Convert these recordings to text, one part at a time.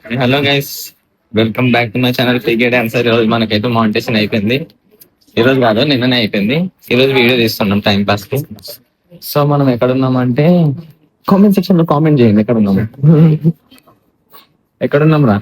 Hello guys, welcome back to my channel cricket answer. ఈ రోజు మనకైతే మానిటేషన్ అయిపోయింది. ఈ రోజు కాదు, నిన్ననే అయిపోయింది. ఈ రోజు వీడియో తీస్తున్నాం టైం పాస్ కి. సో మనం ఎక్కడున్నామంటే కామెంట్ సెక్షన్ లో కామెంట్ చేయండి ఎక్కడున్నాము. ఎక్కడున్నాం రా?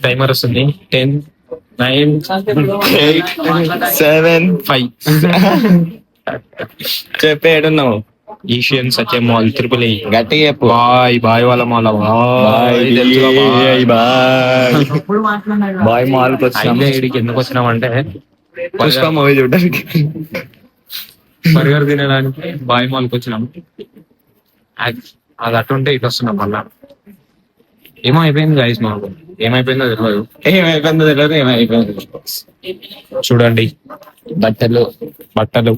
టైమర్ వస్తుంది. 10, 9, 8, 7, 5. చెప్పే ఏడున్నావు? ఈషియన్ సత్యం మాల్ త్రిపుల్ గట్టిగా చెప్పు. బాయ్ బాయ్ వాళ్ళ మాల్ బాయ్ మాల్ కి వచ్చినాం. అయితే ఇడికి ఎందుకు వచ్చినాం అంటే పుష్ప మూవీ చూడడానికి. బర్గర్ తినడానికి బాయ్ మాల్ కి వచ్చినాం. అది అటుంటే ఇటు వస్తున్నాం మళ్ళా. ఏమో అయిపోయింది గైస్, మాకు ఏమైపోయిందో తెలియదు. ఏమైపోయింది చూడండి, బట్టలు బట్టలు,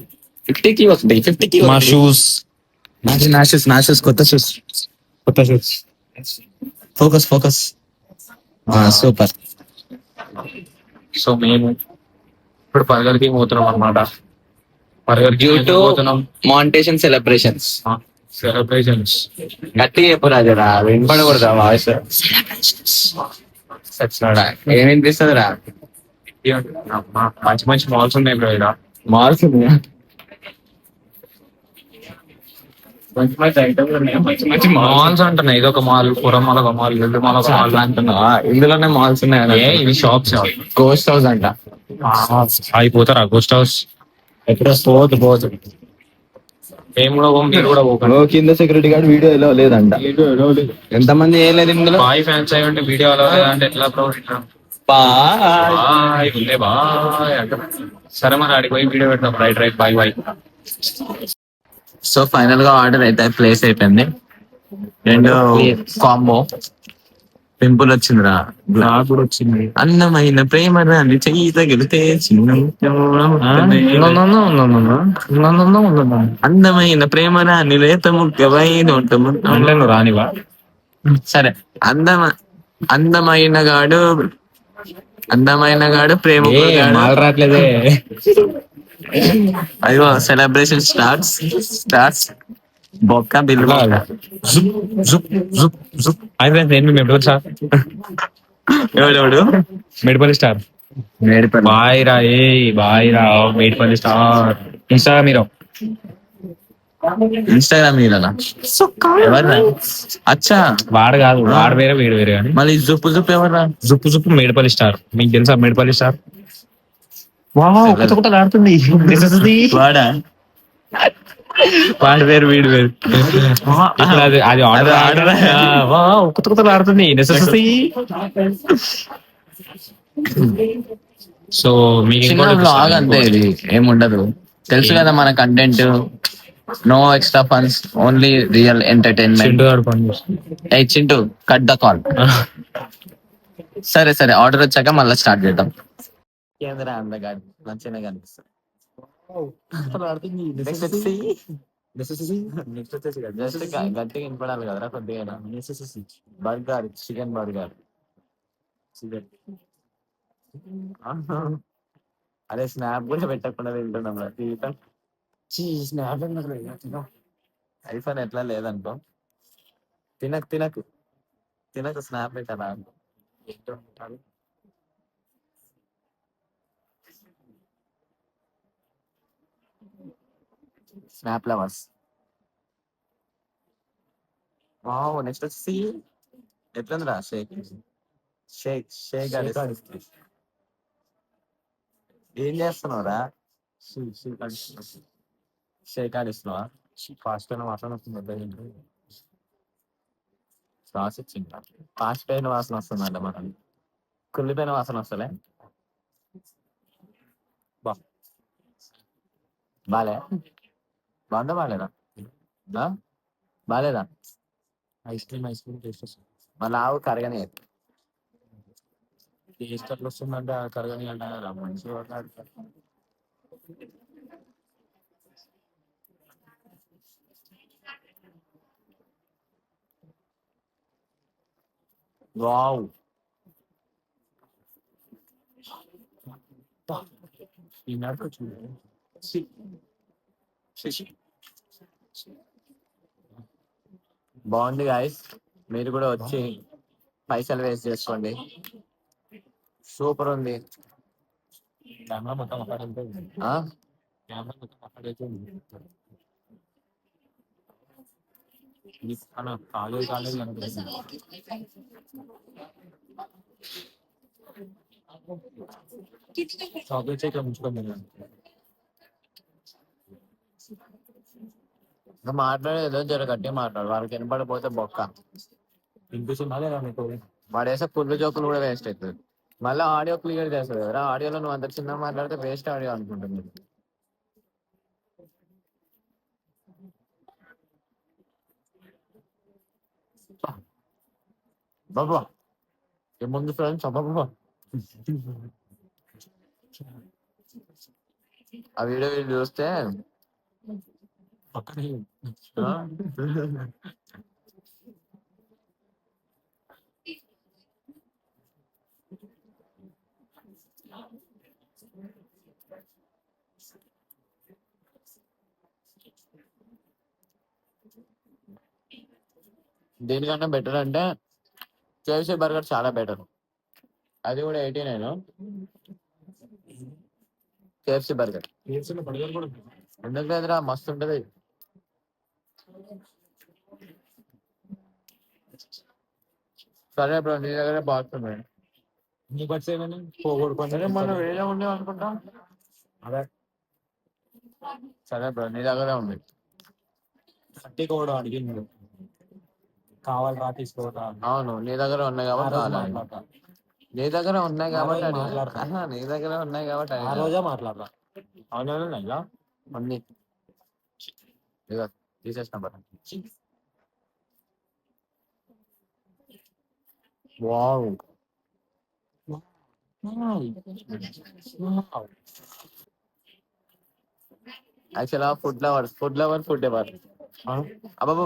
50కి వస్తాయి. 50కి మా షూస్, నాషెస్ కొత్త షూస్. కొత్త షూస్. Focus super. సో మేము ఇప్పుడు బర్గర్ కి పోతున్నాం అనమాట. బర్గర్ కి డ్యూ టు పోతున్నాం. మానిటేషన్ సెలబ్రేషన్స్. సెలబ్రేషన్స్. గట్టిగా చెప్పు రాజరా, వినపడకూడదా వాయిస్? సచ్చినాడా, ఏం వినిపిస్తుంది రా? మంచి మంచి మాల్స్ ఉన్నాయి బ్రో ఇక్కడ. మాల్స్ ఉన్నాయా? మంచి మంచి ఐటమ్స్ ఉన్నాయా? మంచి మంచి మాల్స్ అంటున్నా, ఇది ఒక మాల్, పురమాల ఒక మాల్, మాల్ ఒక మాల్ అంటున్నా. ఇందులోనే మాల్స్ ఉన్నాయా? ఇవి షాప్స్. గోస్ట్ హౌస్ అంట. అయిపోతారా గోస్ట్ హౌస్? ఎక్కడ పోదు. మేము కూడా పోం, మీరు కూడా పోకండి. కింద సెక్యూరిటీ గార్డ్ వీడియో ఎలా లేదంట. ఎంతమంది వేయలేదు ఇందులో. బాయ్ ఫ్యాన్స్ అయ్యండి, వీడియో అలా అంటే ఎట్లా బ్రో? బాయ్ ఉండే బాయ్ అంటే సరే, మరి ఆడికి పోయి వీడియో పెడతాం. Right bye bye. So final గా ఆర్డర్ అయితే ప్లేస్ అయిపోయింది. రెండు కాంబో. పింపుల్ వచ్చిందిరా, నాకు కూడా వచ్చింది. అందమైన ప్రేమ రాని చెయ్యి తగిలితే చిన్న అందమైన ప్రేమ రాని లేత ముఖ్యమైన అంటే నువ్వు రానివా? సరే. అందమైన గాడు ప్రేమ రావట్లేదే. అయ్యో, సెలబ్రేషన్ స్టార్ట్స్. బొక్క బిల్లు మెడిపల్ స్టార్. ఎవడు మెడిపల్ స్టార్. బాయ్ రా, బాయ్ రా మేడిపల్లి స్టార్. ఇన్స్టాగ్రామ్ మీదనా? ఎవర్రా? అచ్చా, వాడు కాదు, వాడు వేరే వీడు వేరే. కానీ మళ్ళీ జుప్పు ఎవర్రా? జుప్పు మేడిపల్లి స్టార్. మీకు తెలుసా మేడిపల్లి స్టార్? ఆడుతుంది. వాడా? వాడు వేరు వీడు వేరు. అది ఆర్డర్ ఆడుతుంది. సో చిన్న బ్లాగ్ అంతే, ఇది ఏముండదు. తెలుసు కదా మన content. No extra funs, only real entertainment. Chintu, cut the call. సరే ఆర్డర్ వచ్చాక మళ్ళీ స్టార్ట్ చేద్దాం. కేంద్ర అందగాడు మంచిగా కనిపిస్తుంది. గట్టిగా వినపడాలి కదరా కొద్దిగా. Burger, chicken burger. అదే స్నాప్ కూడా పెట్టకుండా తింటున్నాం. ఐఫోన్ ఎట్లా లేదనుకో. తినకు స్నాప్ పెట్టాలా? Snap lovers. వావ్, నెక్స్ట్ వచ్చి ఎట్లుందిరా షేక్ ఏం చేస్తున్నావురా? షేక్ ఆడిస్తున్నావా? ఫాస్ట్ అయిన వాసన వస్తుంది. సాస్ ఇచ్చింది. పాసిపోయిన వాసన వస్తుందంట. మనం కుళ్ళిపోయిన వాసన వస్తలే. బాగుందా బాగాలేదా? బాగాలేదా? ఐస్ క్రీమ్ టేస్ట్ వస్తుంది. మళ్ళీ ఆవు కరగనే. టేస్ట్ అట్లా వస్తుందంటే కరగని అంటారా? మంచిగా వావ్, బాగుంది గాయస్. మీరు కూడా వచ్చి పైసలు వేస్ట్ చేసుకోండి. సూపర్ ఉంది. కెమెరా మొత్తం అక్కడ ఉంటుంది. ఆ కెమెరా మొత్తం అక్కడైతే ఉంది. కాలేజ్ కాలేజ్ చాక్లెట్స్ ఇక్కడ ఉంచుకోండి. మాట్లాడేదో జర గట్టి మాట్లాడు, వాళ్ళకి వినపడిపోతే బొక్క. వినిపిస్తుందా లేదా మీకు? వాడేసే పుల్లు జోకులు కూడా వేస్ట్ అవుతుంది. మళ్ళీ ఆడియో క్లియర్ చేస్తుంది కదా, ఆడియోలో నువ్వు అంత చిన్న మాట్లాడితే వేస్ట్ ఆడియో అనుకుంటుంది. బాబా ఏముంది ఫ్రెండ్స్, బాబా ఆ వీడియో చూస్తే పక్కనే ఆ? దేనికన్నా బెటర్ అంటే కేఎఫ్సీ బర్గర్ చాలా బెటర్. అది కూడా 89. కేఎఫ్సీ బర్గర్ బర్గర్ కూడా ఎందుకు లేదురా, మస్తు ఉంటది. సరే బ్రో, నీ దగ్గర బాగుంటుంది. నీ బడ్స్ ఏమైనా పోగొడుకొని మనం వేరే ఉండేవి అనుకుంటా. అదే సరే బ్రో, నీ దగ్గరే ఉంది. సట్టి కూడా అడిగింది కావాలి రా తీసుకోవటా. అవును, నీ దగ్గర ఉన్నాయి ఆ కాబట్టి రోజు కావాలి. మాట్లాడతా. నీ దగ్గర ఉన్నాయి ఆ కాబట్టి రోజు అడిగా. మాట్లాడతా. ఆహా, నీ దగ్గర ఉన్నాయి కాబట్టి ఆ అడిగా. రోజే మాట్లాడతా. అవునా ఇలా అన్ని ఇక తీసేసిన బట్. వావ్, యాక్చువల్గా ఫుడ్ లవర్ ఫుడ్ ఎవర్. అబ్బాబా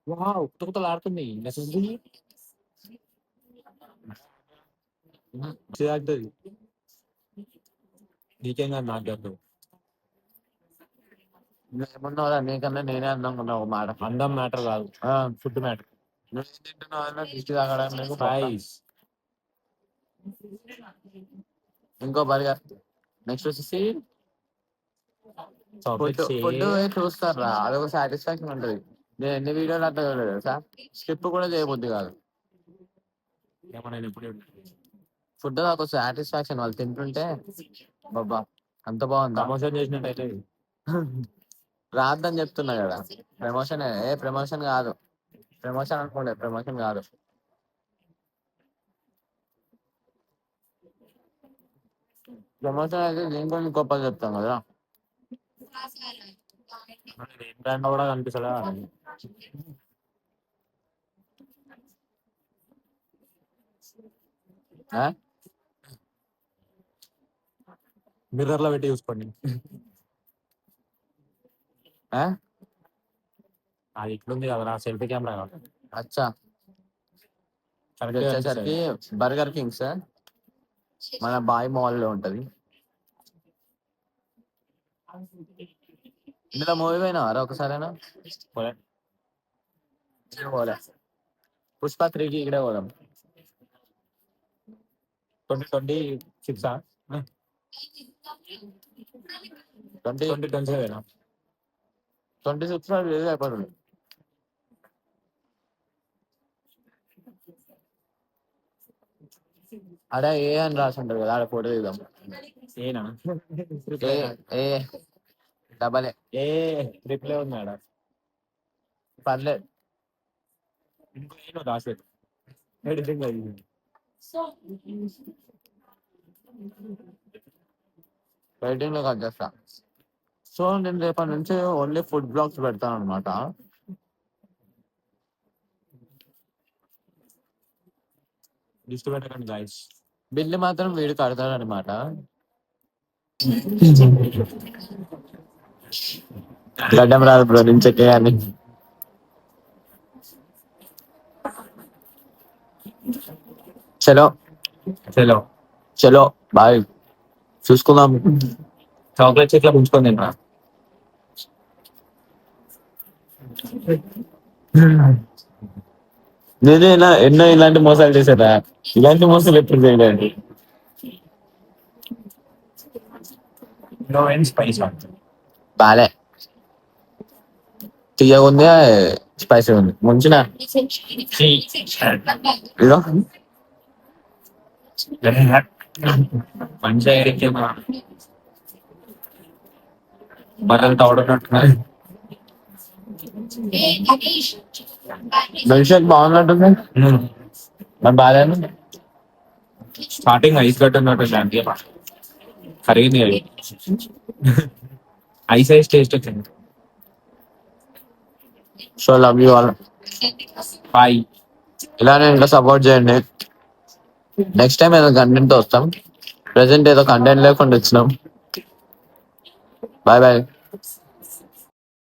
వావ్ తుకుతలు ఆడుతుంది. ఆడుతుంది నీకేం కాదు నాకు కాదు. ఏమన్నావురా, నీకన్నా నేనే అందంగా ఉన్నావు ఒక మాట. అందం మ్యాటర్ కాదు, ఫుడ్ మ్యాటర్. నువ్వు ఏం తింటున్నావు దిష్టి తాగడానికి నీకు పక్క. ఫ్రైస్ ఇంకో బర్గర్. నెక్స్ట్ వచ్చేసి ఫుడ్. ఫుడ్ చూస్తారా, అదొక సాటిస్ఫాక్షన్ ఉంటుంది. నేను ఎన్ని వీడియోలు అట్లా చూడలేదు సార్, స్కిప్ కూడా చేయబుద్ది కాదు. ఫుడ్ నాకు సాటిస్ఫాక్షన్, వాళ్ళు తింటుంటే బాబా అంత బాగుందా. ప్రమోషన్ చేసినట్టయితే రాద్దని చెప్తున్నా కదా. ప్రమోషన్ ప్రమోషన్ కాదు, ప్రమోషన్ అనుకోండి, ప్రమోషన్ కాదు. ప్రమోషన్ అయితే దీని గురించి గొప్ప చెప్తాం కదా. ఏం బ్రాండ్ కూడా కనిపిస్తలే. మిర్రర్ లో పెట్టి చూసుకోండి. అది ఇట్లుంది కదా సెల్ఫీ కెమెరా. అచ్చా, ఇది వచ్చేసరికి బర్గర్ కింగ్స్, మన బాయ్ మాల్ లో ఉంటది. ఇందులో మూవీ పోయినావారా ఒకసారైనా? పోలే. పుష్ప 3కి ఇక్కడే పోదాం. 2026 2027 26 రిలీజ్ అయిపోతుంది. అడే ఏ అని రాసి ఉంటుంది కదా, ఆడ ఫోటో దిగుదాం. ఏనా ఏ డబల్ ఏ రిప్లై ఉంది ఆడ. పర్లేదు. ఇంకో నేను రాసేది ఎడిటింగ్ అయ్యింది. రైటింగ్ లో కట్ చేస్తా. సో నేను రేపటి నుంచి ఓన్లీ ఫుడ్ బ్లాగ్స్ పెడతాను అనమాట. లిస్ట్ పెట్టకండి గైస్. బిల్లు మాత్రం వీడు కడతాడనమాట. గడ్డం రాదు బ్రో, నేను చెక్ చేయాలి. చలో చలో చలో బాయ్, చూసుకుందాం. చాక్లెట్స్ ఇట్లా ఉంచుకొని తింటా. నేను ఎన్నో ఇలాంటి మోసాలు చేశారా? ఇలాంటి మోసాలు ఎప్పుడు చేయలేదు. నో అండ్ స్పైస్ బాలే, తీయగా ఉంది, స్పైసీ ఉంది. ముంచిన ఇదో మంచి ఐడియా బట్టలు తవడున్నట్టున్నాయి. మిల్క్ బాగున్నట్టుంది, మరి బాగాలేదు. స్టార్టింగ్ ఐస్ గట్ట ఉన్నట్టు శాంతి కరిగింది అది. ఐస్ ఐస్ టేస్ట్ వచ్చింది. So love you all. Bye. ఇలానే ఇంకా సపోర్ట్ చేయండి. నెక్స్ట్ టైం ఏదో కంటెంట్ తో వస్తాం. ప్రెసెంట్ ఏదో కంటెంట్ లేకుండా వచ్చినాం. Bye bye.